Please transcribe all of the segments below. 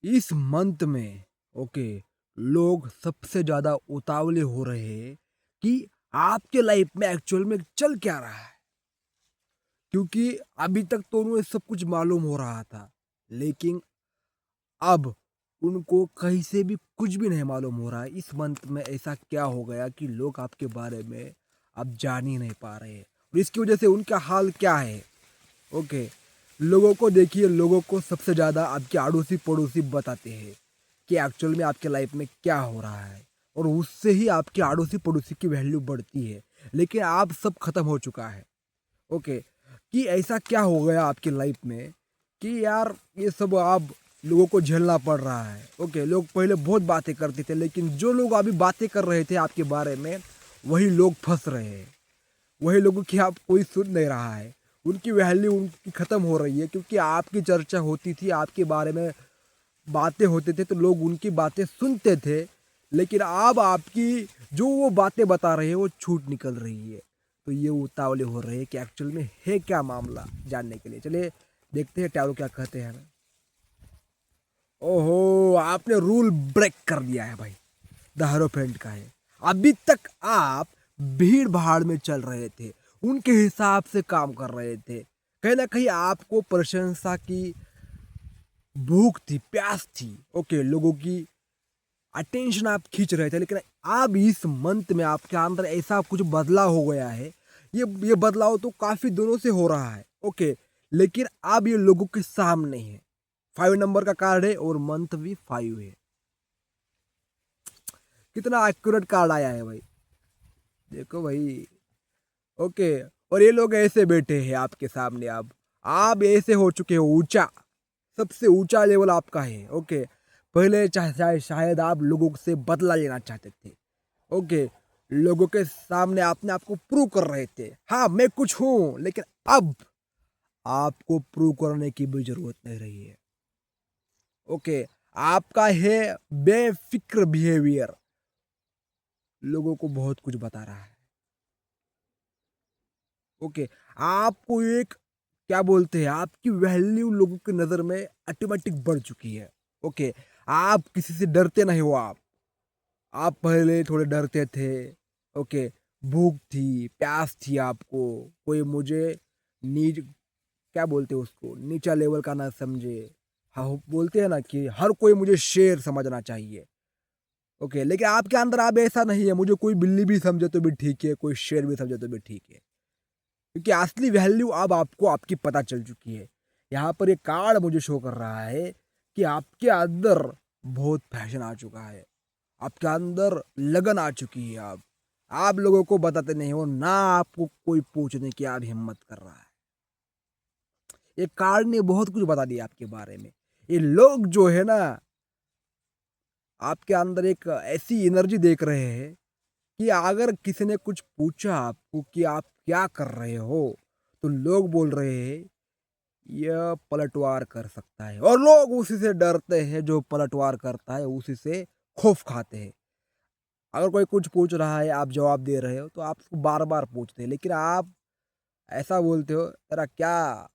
इस मंथ में ओके लोग सबसे ज़्यादा उतावले हो रहे हैं कि आपके लाइफ में एक्चुअल में चल क्या रहा है। क्योंकि अभी तक तो उन्हें सब कुछ मालूम हो रहा था, लेकिन अब उनको कहीं से भी कुछ भी नहीं मालूम हो रहा है। इस मंथ में ऐसा क्या हो गया कि लोग आपके बारे में अब जान ही नहीं पा रहे हैं और इसकी वजह से उनका हाल क्या है। ओके, लोगों को देखिए, लोगों को सबसे ज़्यादा आपके अड़ोसी पड़ोसी बताते हैं कि एक्चुअल में आपके लाइफ में क्या हो रहा है, और उससे ही आपके अड़ोसी पड़ोसी की वैल्यू बढ़ती है। लेकिन आप सब खत्म हो चुका है। ओके, कि ऐसा क्या हो गया आपकी लाइफ में कि यार ये सब आप लोगों को झेलना पड़ रहा है। ओके, लोग पहले बहुत बातें करते थे, लेकिन जो लोग अभी बातें कर रहे थे आपके बारे में, वही लोग फंस रहे हैं। वही लोगों की आप कोई सुन नहीं रहा है। उनकी वैल्यू उनकी ख़त्म हो रही है, क्योंकि आपकी चर्चा होती थी, आपके बारे में बातें होते थे तो लोग उनकी बातें सुनते थे। लेकिन अब आपकी जो वो बातें बता रहे हैं वो छूट निकल रही है। तो ये उतावले हो रहे हैं कि एक्चुअल में है क्या मामला, जानने के लिए चलिए देखते हैं टैरो क्या कहते हैं हमें। ओहो, आपने रूल ब्रेक कर दिया है भाई। द हेरोफेंट का है। अभी तक आप भीड़ भाड़ में चल रहे थे, उनके हिसाब से काम कर रहे थे। कहीं ना कहीं आपको प्रशंसा की भूख थी, प्यास थी। ओके, लोगों की अटेंशन आप खींच रहे थे, लेकिन अब इस मंथ में आपके अंदर ऐसा कुछ बदलाव हो गया है। ये बदलाव तो काफी दिनों से हो रहा है। ओके, लेकिन अब ये लोगों के सामने है। 5 नंबर का कार्ड है और मंथ भी 5 है। कितना एक्यूरेट कार्ड आया है भाई, देखो भाई। ओके, और ये लोग ऐसे बैठे हैं आपके सामने। अब आप ऐसे हो चुके हो ऊंचा, सबसे ऊंचा लेवल आपका है। ओके, पहले शायद आप लोगों से बदला लेना चाहते थे। ओके, लोगों के सामने आपने आपको प्रूव कर रहे थे, हाँ मैं कुछ हूं। लेकिन अब आपको प्रूव करने की भी जरूरत नहीं रही है। ओके, आपका है बेफिक्र बिहेवियर, लोगों को बहुत कुछ बता रहा है। ओके, आपको एक क्या बोलते हैं, आपकी वैल्यू लोगों की नज़र में ऑटोमेटिक बढ़ चुकी है। ओके, आप किसी से डरते नहीं हो। आप पहले थोड़े डरते थे। ओके, भूख थी, प्यास थी आपको। कोई मुझे नीच क्या बोलते हैं उसको, नीचा लेवल का ना समझे। हाँ, बोलते हैं ना कि हर कोई मुझे शेर समझना चाहिए। ओके, लेकिन आपके अंदर अब ऐसा नहीं है। मुझे कोई बिल्ली भी समझे तो भी ठीक है, कोई शेर भी समझे तो भी ठीक है, क्योंकि असली वैल्यू अब आपको आपकी पता चल चुकी है। यहाँ पर एक कार्ड मुझे शो कर रहा है कि आपके अंदर बहुत पैशन आ चुका है, आपके अंदर लगन आ चुकी है। आप लोगों को बताते नहीं हो ना, आपको कोई पूछने की आप हिम्मत कर रहा है। ये कार्ड ने बहुत कुछ बता दिया आपके बारे में। ये लोग जो है ना, आपके अंदर एक ऐसी एनर्जी देख रहे हैं कि अगर किसी ने कुछ पूछा आपको कि आप क्या कर रहे हो, तो लोग बोल रहे हैं यह पलटवार कर सकता है, और लोग उसी से डरते हैं। जो पलटवार करता है उसी से खौफ खाते हैं। अगर कोई कुछ पूछ रहा है, आप जवाब दे रहे हो, तो आप उसको बार बार पूछते हैं, लेकिन आप ऐसा बोलते हो तेरा क्या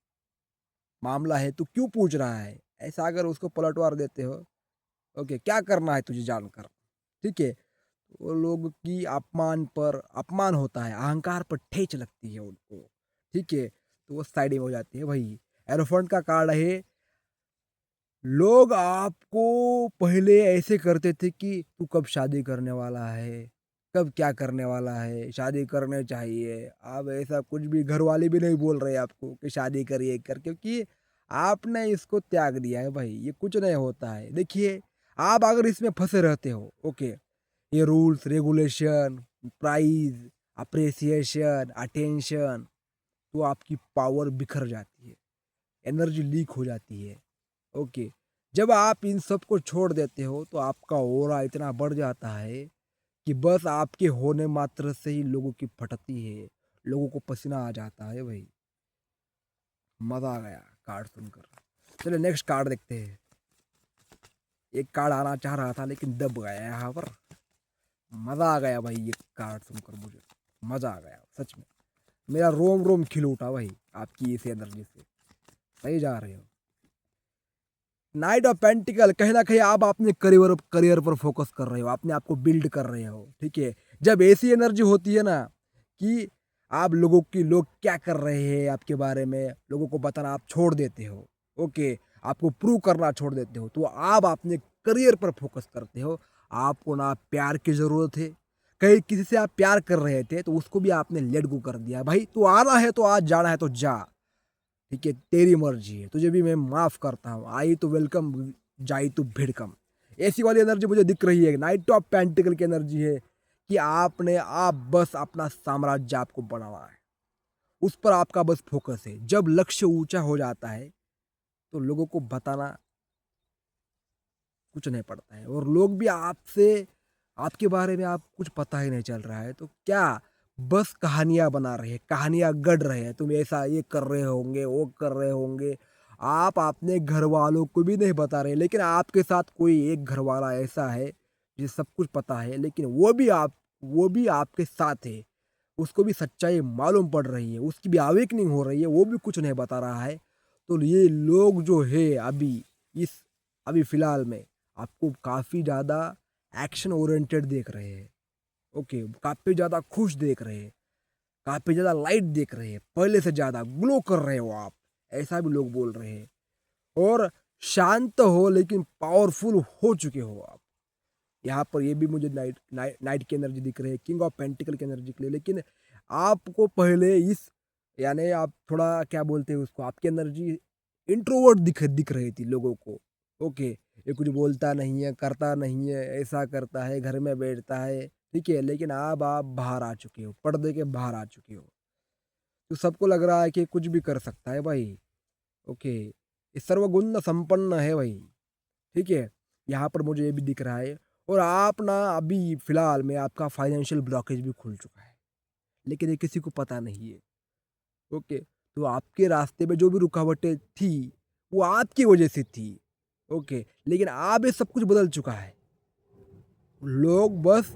मामला है, तू क्यों पूछ रहा है, ऐसा अगर उसको पलटवार देते हो। ओके, क्या करना है तुझे जानकर, ठीक है। वो लोग की अपमान होता है, अहंकार पर ठेच लगती है उनको, ठीक है, तो वो साइड में हो जाती है। वही एरोफेंट का कार्ड है। लोग आपको पहले ऐसे करते थे कि तू कब शादी करने वाला है, कब क्या करने वाला है, शादी करने चाहिए। अब ऐसा कुछ भी घर वाले भी नहीं बोल रहे आपको कि शादी करिए कर, क्योंकि आपने इसको त्याग दिया है भाई। ये कुछ नहीं होता है। देखिए, आप अगर इसमें फंसे रहते हो, ओके, ये rules regulation, prize, appreciation, attention, तो आपकी पावर बिखर जाती है, एनर्जी लीक हो जाती है। ओके, जब आप इन सब को छोड़ देते हो तो आपका ऑरा इतना बढ़ जाता है कि बस आपके होने मात्र से ही लोगों की फटती है, लोगों को पसीना आ जाता है भाई। मजा आ गया कार्ड सुनकर। चलिए नेक्स्ट कार्ड देखते हैं। एक कार्ड आना चाह रहा था लेकिन दब गया यहाँ पर। मजा आ गया भाई, ये कार्ड सुनकर मुझे मजा आ गया सच में। मेरा रोम रोम खिल उठा भाई आपकी इस एनर्जी से। सही जा रहे हो। नाइट ऑफ पेंटिकल कहीं ना कहीं आप अपने करियर करियर पर फोकस कर रहे हो, अपने आप को बिल्ड कर रहे हो, ठीक है। जब ऐसी एनर्जी होती है ना कि आप लोग क्या कर रहे हैं आपके बारे में लोगों को बताना आप छोड़ देते हो, ओके, आपको प्रूव करना छोड़ देते हो, तो आप अपने करियर पर फोकस करते हो। आपको ना प्यार की ज़रूरत है, कहीं किसी से आप प्यार कर रहे थे तो उसको भी आपने लेट गो कर दिया, भाई तू आना है तो आज, जाना है तो जा, ठीक है, तेरी मर्जी है, तुझे भी मैं माफ़ करता हूँ, आई तो वेलकम, जाई तो भिड़कम। ऐसी वाली एनर्जी मुझे दिख रही है, नाइट ऑफ पेंटिकल की एनर्जी है कि आप बस अपना साम्राज्य आपको बनाना है, उस पर आपका बस फोकस है। जब लक्ष्य ऊंचा हो जाता है तो लोगों को बताना कुछ नहीं पड़ता है, और लोग भी आपसे, आपके बारे में आप कुछ पता ही नहीं चल रहा है तो क्या, बस कहानियां बना रहे हैं, कहानियां गढ़ रहे हैं, तुम ऐसा ये कर रहे होंगे, वो कर रहे होंगे। आप अपने घर वालों को भी नहीं बता रहे, लेकिन आपके साथ कोई एक घर वाला ऐसा है जिसे सब कुछ पता है, लेकिन वो भी आपके साथ है, उसको भी सच्चाई मालूम पड़ रही है, उसकी भी अवेकनिंग हो रही है, वो भी कुछ नहीं बता रहा है। तो ये लोग जो है अभी, इस अभी फ़िलहाल में आपको काफ़ी ज़्यादा एक्शन ओरिएंटेड देख रहे हैं, ओके, काफ़ी ज़्यादा खुश देख रहे हैं, काफ़ी ज़्यादा लाइट देख रहे हैं, पहले से ज़्यादा ग्लो कर रहे हो आप, ऐसा भी लोग बोल रहे हैं। और शांत हो लेकिन पावरफुल हो चुके हो आप। यहाँ पर ये भी मुझे नाइट की एनर्जी दिख रही है, किंग ऑफ पेंटिकल की एनर्जी के लिए। लेकिन आपको पहले इस, यानी आप थोड़ा क्या बोलते हैं उसको, आपकी एनर्जी इंट्रोवर्ट दिख रही थी लोगों को, ओके, ये कुछ बोलता नहीं है, करता नहीं है, ऐसा करता है, घर में बैठता है, ठीक है। लेकिन अब आप बाहर आ चुके हो, पर्दे के बाहर आ चुके हो, तो सबको लग रहा है कि कुछ भी कर सकता है भाई, ओके, ये सर्वगुण संपन्न है भाई, ठीक है। यहाँ पर मुझे ये भी दिख रहा है। और आप ना अभी फ़िलहाल में आपका फाइनेंशियल ब्लॉकेज भी खुल चुका है, लेकिन ये किसी को पता नहीं है, ओके। तो आपके रास्ते में जो भी रुकावटें थी, वो आपकी वजह से थी, ओके। लेकिन अब ये सब कुछ बदल चुका है, लोग बस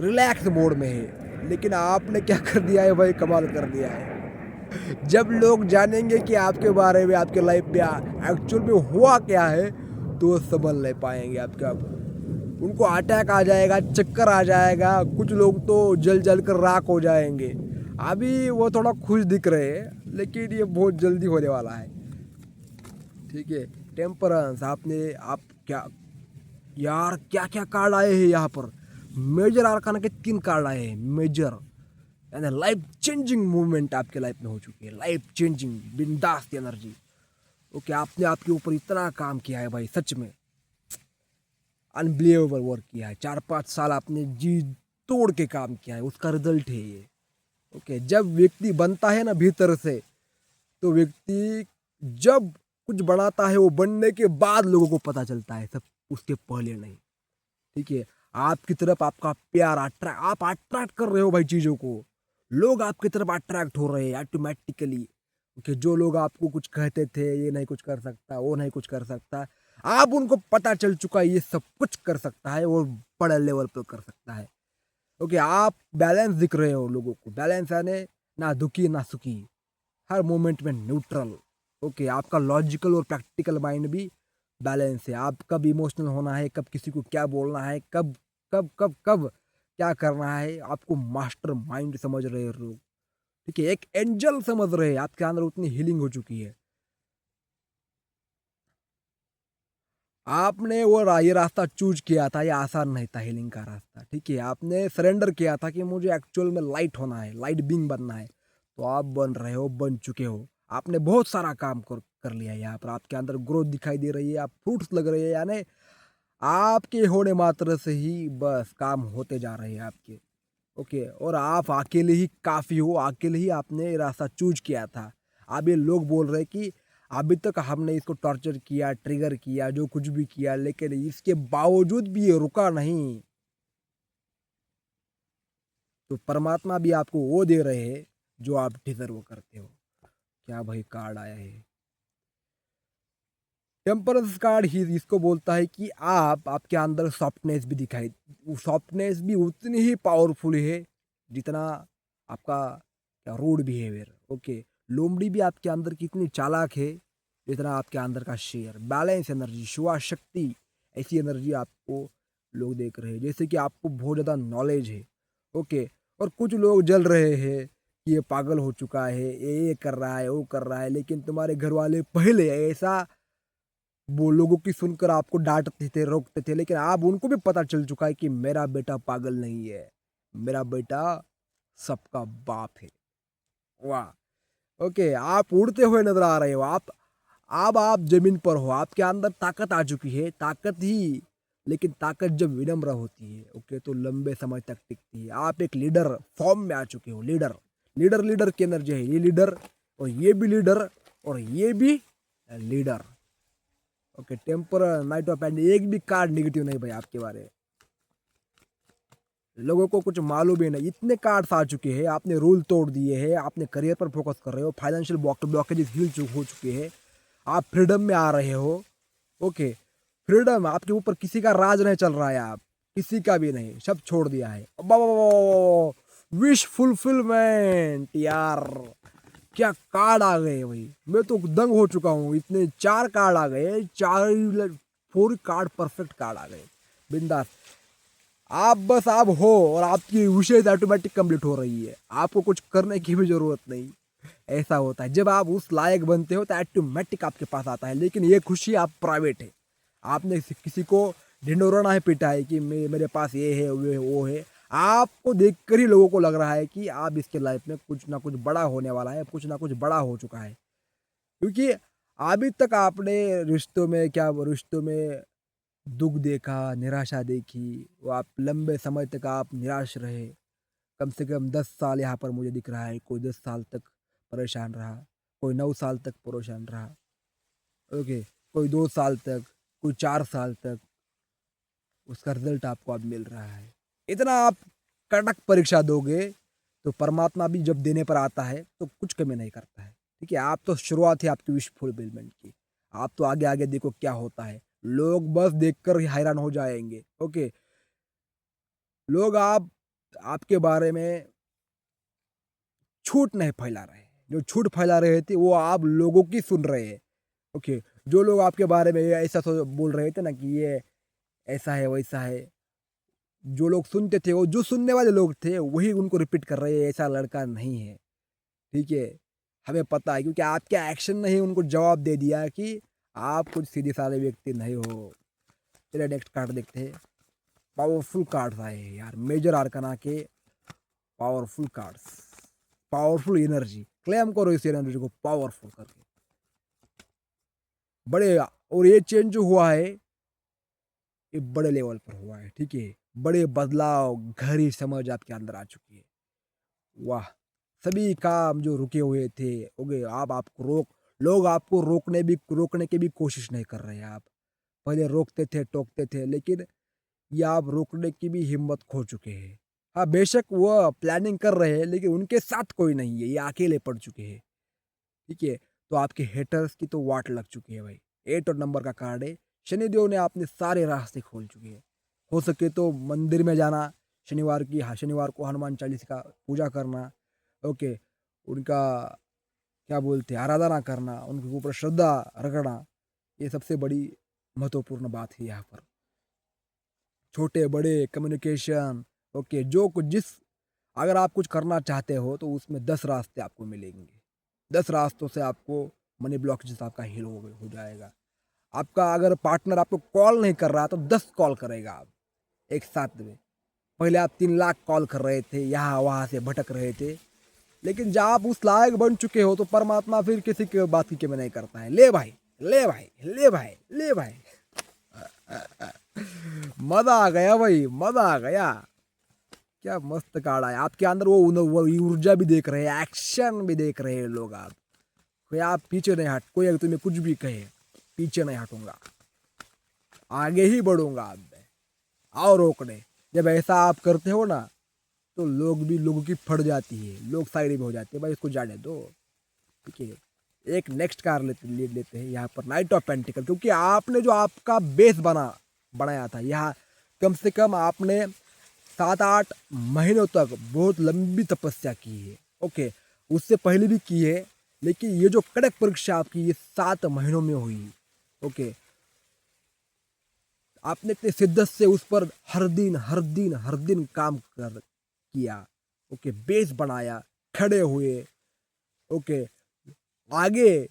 रिलैक्स मोड में है, लेकिन आपने क्या कर दिया है भाई, कमाल कर दिया है। जब लोग जानेंगे कि आपके बारे में, आपके लाइफ में एक्चुअल में हुआ क्या है, तो वो समझ नहीं पाएंगे आपका, उनको अटैक आ जाएगा, चक्कर आ जाएगा, कुछ लोग तो जल जल कर राख हो जाएंगे। अभी वो थोड़ा खुश दिख रहे हैं, लेकिन ये बहुत जल्दी होने वाला है, ठीक है। टेम्परेंस, आपने, आप क्या यार, क्या क्या कार्ड आए हैं यहाँ पर, मेजर आर्काना के 3 कार्ड आए हैं, मेजर, यानी लाइफ चेंजिंग मूवमेंट आपके लाइफ में हो चुकी है, लाइफ चेंजिंग बिंदास एनर्जी, ओके। आपने आपके ऊपर इतना काम किया है भाई, सच में अनबिलीवेबल वर्क किया है, 4-5 साल आपने जी तोड़ के काम किया है, उसका रिजल्ट है ये, ओके। जब व्यक्ति बनता है ना भीतर से, तो व्यक्ति जब कुछ बनाता है, वो बनने के बाद लोगों को पता चलता है, सब उसके पहले नहीं, ठीक है। आपकी तरफ आपका प्यार आप अट्रैक्ट कर रहे हो भाई चीज़ों को, लोग आपकी तरफ अट्रैक्ट हो रहे हैं ऑटोमेटिकली, कि जो लोग आपको कुछ कहते थे, ये नहीं कुछ कर सकता, वो नहीं कुछ कर सकता, आप उनको पता चल चुका है ये सब कुछ कर सकता है और बड़े लेवल पर कर सकता है, ओके। आप बैलेंस दिख रहे हो लोगों को, बैलेंस यानी ना दुखी ना सुखी, हर मोमेंट में न्यूट्रल, ओके। आपका लॉजिकल और प्रैक्टिकल माइंड भी बैलेंस है, आप कब इमोशनल होना है, कब किसी को क्या बोलना है, कब कब कब कब क्या करना है, आपको मास्टर माइंड समझ रहे हैं लोग, ठीक है, एक एंजल समझ रहे हैं, आपके अंदर उतनी हीलिंग हो चुकी है। आपने ये रास्ता चूज किया था, ये आसान नहीं था हीलिंग का रास्ता, ठीक है। आपने सरेंडर किया था कि मुझे एक्चुअल में लाइट होना है, लाइट बीइंग बनना है, तो आप बन रहे हो, बन चुके हो। आपने बहुत सारा काम कर लिया है, यहाँ पर आपके अंदर ग्रोथ दिखाई दे रही है, आप फ्रूट्स लग रहे हैं, यानी आपके होने मात्र से ही बस काम होते जा रहे हैं आपके, ओके। और आप अकेले ही काफ़ी हो, अकेले ही आपने ये रास्ता चूज किया था। अब ये लोग बोल रहे हैं कि अभी तक हमने इसको टॉर्चर किया, ट्रिगर किया, जो कुछ भी किया, लेकिन इसके बावजूद भी ये रुका नहीं, तो परमात्मा भी आपको वो दे रहे हैं जो आप डिजर्व करते हो। क्या भाई कार्ड आया है, टेम्परेंस कार्ड ही इसको बोलता है कि आपके अंदर सॉफ्टनेस भी दिखाई, वो सॉफ्टनेस भी उतनी ही पावरफुल है जितना आपका क्या रूड बिहेवियर, ओके। लोमड़ी भी आपके अंदर कितनी चालाक है, जितना आपके अंदर का शेयर, बैलेंस एनर्जी, शिवा शक्ति, ऐसी एनर्जी आपको लोग देख रहे हैं। जैसे कि आपको बहुत ज़्यादा नॉलेज है, ओके, और कुछ लोग जल रहे हैं कि ये पागल हो चुका है, ये कर रहा है, वो कर रहा है, लेकिन तुम्हारे घर वाले पहले ऐसा वो लोगों की सुनकर आपको डांटते थे, रोकते थे, लेकिन अब उनको भी पता चल चुका है कि मेरा बेटा पागल नहीं है, मेरा बेटा सबका बाप है। वाह, ओके, आप उड़ते हुए नजर आ रहे हो, आप जमीन पर हो, आपके अंदर ताकत आ चुकी है, ताकत ही, लेकिन ताकत जब विनम्र होती है, ओके, तो लंबे समय तक टिकती है। आप एक लीडर फॉर्म में आ चुके हो, लीडर लीडर लीडर की एनर्जी है, ये लीडर और ये भी लीडर और ये भी leader. Okay, temper night of and एक भी कार्ड नेगेटिव नहीं भाई आपके बारे में। लोगों को कुछ मालूम ही नहीं, इतने कार्ड्स आ चुके हैं, आपने रूल तोड़ दिए हैं, आपने करियर पर फोकस कर रहे हो, फाइनेंशियल ब्लॉकेजेस हो चुके हैं, आप फ्रीडम में आ रहे हो। ओके, फ्रीडम, आपके ऊपर किसी का राज नहीं चल रहा है, आप किसी का भी नहीं, सब छोड़ दिया है। विश फुलफिलमेंट, यार क्या कार्ड आ गए भाई, मैं तो दंग हो चुका हूँ, इतने 4 कार्ड आ गए, 4 कार्ड परफेक्ट कार्ड आ गए, बिंदास। आप हो और आपकी विशेष ऑटोमेटिक कंप्लीट हो रही है, आपको कुछ करने की भी जरूरत नहीं। ऐसा होता है जब आप उस लायक बनते हो तो ऑटोमेटिक आपके पास आता है, लेकिन ये खुशी आप प्राइवेट है, आपने किसी को ढिंढोरा नहीं पीटा है कि मेरे पास ये है वो है। आपको देखकर ही लोगों को लग रहा है कि आप इसके लाइफ में कुछ ना कुछ बड़ा होने वाला है, कुछ ना कुछ बड़ा हो चुका है, क्योंकि अभी तक आपने रिश्तों में दुख देखा, निराशा देखी, वो आप लंबे समय तक आप निराश रहे। कम से कम 10 साल यहाँ पर मुझे दिख रहा है, कोई 10 साल तक परेशान रहा, कोई 9 साल तक परेशान रहा, ओके, कोई 2 साल तक, कोई 4 साल तक, उसका रिजल्ट आपको अब मिल रहा है। इतना आप कड़क परीक्षा दोगे तो परमात्मा भी जब देने पर आता है तो कुछ कमी नहीं करता है। ठीक है, आप तो शुरुआत है आपकी विश फुलफिलमेंट की, आप तो आगे आगे देखो क्या होता है, लोग बस देखकर ही हैरान हो जाएंगे। ओके, लोग आपके बारे में झूठ नहीं फैला रहे हैं, जो झूठ फैला रहे थे वो आप लोगों की सुन रहे हैं। ओके, जो लोग आपके बारे में ऐसा बोल रहे थे ना कि ये ऐसा है वैसा है, जो लोग सुनते थे, वो जो सुनने वाले लोग थे वही उनको रिपीट कर रहे हैं, ऐसा लड़का नहीं है। ठीक है, हमें पता है क्योंकि आपके एक्शन ने ही उनको जवाब दे दिया कि आप कुछ सीधे साधे व्यक्ति नहीं हो। चलिए नेक्स्ट कार्ड देखते हैं। पावरफुल कार्ड्स आए हैं यार, मेजर आर्कना के powerful cards, powerful energy, claim करो इस एनर्जी को पावरफुल करके। बड़े, और ये चेंज जो हुआ है ये बड़े लेवल पर हुआ है। ठीक है, बड़े बदलाव, गहरी समझ आपके अंदर आ चुकी है। वाह, सभी काम जो रुके हुए थे हो गए, आप आपको लोग आपको रोकने की भी कोशिश नहीं कर रहे हैं। आप पहले रोकते थे, टोकते थे, लेकिन ये आप रोकने की भी हिम्मत खो चुके हैं। हाँ, बेशक वो प्लानिंग कर रहे हैं, लेकिन उनके साथ कोई नहीं है, ये अकेले पड़ चुके हैं। ठीक है, तो आपके हेटर्स की तो वाट लग चुकी है भाई। 8 और नंबर का कार्ड है, शनिदेव ने आपने सारे रास्ते खोल चुके हैं। हो सके तो मंदिर में जाना, शनिवार को हनुमान चालीसा का पूजा करना, ओके, उनका क्या बोलते हैं आराधना करना, उनके ऊपर श्रद्धा रखना, ये सबसे बड़ी महत्वपूर्ण बात है यहाँ पर। छोटे बड़े कम्युनिकेशन, ओके, जो कुछ जिस अगर आप कुछ करना चाहते हो तो उसमें 10 रास्ते आपको मिलेंगे, 10 रास्तों से आपको मनी ब्लॉकेज आपका हील हो जाएगा। आपका अगर पार्टनर आपको कॉल नहीं कर रहा तो 10 कॉल करेगा आप एक साथ में। पहले आप 3 लाख कॉल कर रहे थे, यहाँ वहाँ से भटक रहे थे, लेकिन जब आप उस लायक बन चुके हो तो परमात्मा फिर किसी की बात की कमी नहीं करता है। ले भाई, ले भाई, ले भाई, ले भाई। मजा आ गया भाई, मजा आ गया। क्या मस्त कार्ड आया आपके अंदर, वो ऊर्जा भी देख रहे हैं, एक्शन भी देख रहे हैं लोग। आप कोई, आप पीछे नहीं हट, कोई अगर तुम्हें कुछ भी कहे पीछे नहीं हटूंगा, आगे ही बढ़ूंगा। आप आओ रोकने, जब ऐसा आप करते हो ना तो लोगों की फट जाती है, लोग साइड में हो जाते हैं, भाई इसको जाने दो। ठीक है, एक नेक्स्ट कार लेते हैं यहाँ पर, नाइट ऑफ पेंटिकल, क्योंकि आपने जो आपका बेस बनाया था, यहाँ कम से कम आपने 7-8 महीनों तक बहुत लंबी तपस्या की है। ओके, उससे पहले भी की है, लेकिन ये जो कड़क परीक्षा आपकी ये 7 महीनों में हुई, ओके, आपने इतने शिद्दत से उस पर हर दिन काम कर किया, ओके, बेस बनाया, खड़े हुए, ओके, आगे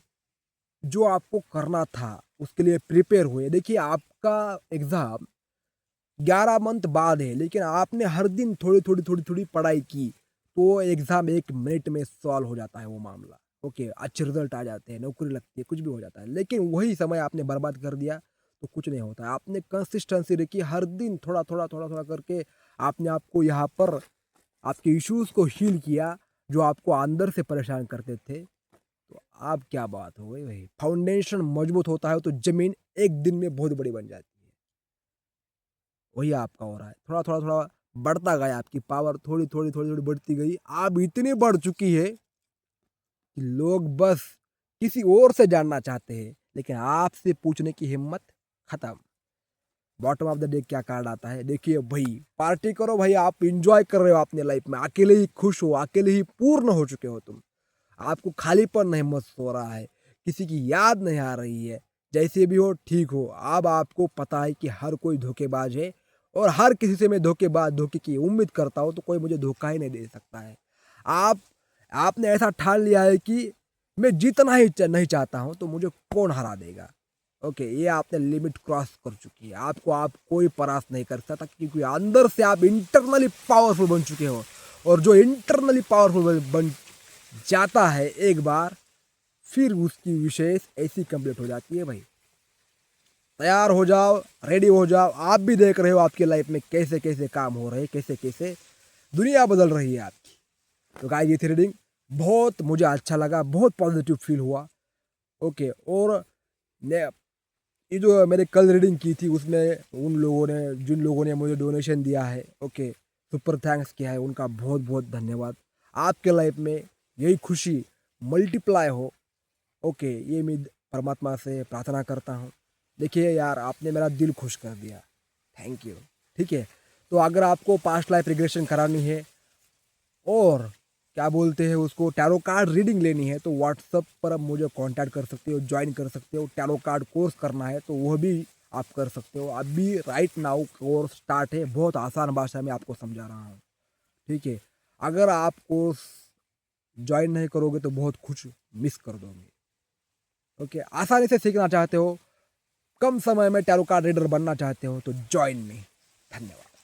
जो आपको करना था उसके लिए प्रिपेयर हुए। देखिए आपका एग्ज़ाम 11 मंथ बाद है, लेकिन आपने हर दिन थोड़ी पढ़ाई की, तो एग्ज़ाम 1 मिनट में सॉल्व हो जाता है वो मामला। ओके, अच्छे रिज़ल्ट आ जाते हैं, नौकरी लगती है, कुछ भी हो जाता है। लेकिन वही समय आपने बर्बाद कर दिया, तो कुछ नहीं होता है। आपने कंसिस्टेंसी रखी, हर दिन थोड़ा करके आपने आपको यहाँ पर आपके इश्यूज़ को हील किया, जो आपको अंदर से परेशान करते थे। तो अब क्या बात हो गई भाई, फाउंडेशन मजबूत होता है तो ज़मीन एक दिन में बहुत बड़ी बन जाती है। वही आपका हो रहा है। थोड़ा बढ़ता गया, आपकी पावर थोड़ी बढ़ती गई। अब इतनी बढ़ चुकी है कि लोग बस किसी और से जानना चाहते हैं, लेकिन आपसे पूछने की हिम्मत खत्म। बॉटम ऑफ द डे क्या कार्ड आता है, देखिए भाई, पार्टी करो भाई, आप इंजॉय कर रहे हो अपने लाइफ में, अकेले ही खुश हो, अकेले ही पूर्ण हो चुके हो तुम। आपको खालीपन नहीं महसूस हो रहा है, किसी की याद नहीं आ रही है। जैसे भी हो ठीक हो। अब आपको पता है कि हर कोई धोखेबाज है, और हर किसी से मैं धोखे की उम्मीद करता हूँ, तो कोई मुझे धोखा ही नहीं दे सकता है। आप आपने ऐसा ठान लिया है कि मैं जीतना ही नहीं चाहता हूँ, तो मुझे कौन हरा देगा। ओके, ये आपने लिमिट क्रॉस कर चुकी है। आपको आप कोई परास्त नहीं कर सकता, क्योंकि अंदर से आप इंटरनली पावरफुल बन चुके हो। और जो इंटरनली पावरफुल बन जाता है एक बार, फिर उसकी विशेष ऐसी कंप्लीट हो जाती है भाई। तैयार हो जाओ, रेडी हो जाओ। आप भी देख रहे हो आपकी लाइफ में कैसे कैसे काम हो रहे हैं, कैसे कैसे दुनिया बदल रही है आपकी। तो गाइस, ये थी रीडिंग, बहुत मुझे अच्छा लगा, बहुत पॉजिटिव फील हुआ। ओके, और ये जो मैंने कल रीडिंग की थी, उसमें उन लोगों ने, जिन लोगों ने मुझे डोनेशन दिया है, ओके, सुपर थैंक्स किया है, उनका बहुत बहुत धन्यवाद। आपके लाइफ में यही खुशी मल्टीप्लाई हो, ओके, ये मैं परमात्मा से प्रार्थना करता हूँ। देखिए यार, आपने मेरा दिल खुश कर दिया, थैंक यू। ठीक है, तो अगर आपको पास्ट लाइफ रिग्रेशन करानी है, और क्या बोलते हैं उसको, टैरो कार्ड रीडिंग लेनी है, तो व्हाट्सअप पर आप मुझे कांटेक्ट कर सकते हो, ज्वाइन कर सकते हो। टैरो कार्ड कोर्स करना है तो वह भी आप कर सकते हो। अभी राइट नाउ कोर्स स्टार्ट है, बहुत आसान भाषा में आपको समझा रहा हूँ। ठीक है, अगर आप कोर्स ज्वाइन नहीं करोगे तो बहुत कुछ मिस कर दोगे। ओके, आसानी से सीखना चाहते हो, कम समय में टैरो कार्ड रीडर बनना चाहते हो, तो ज्वाइन मी। धन्यवाद।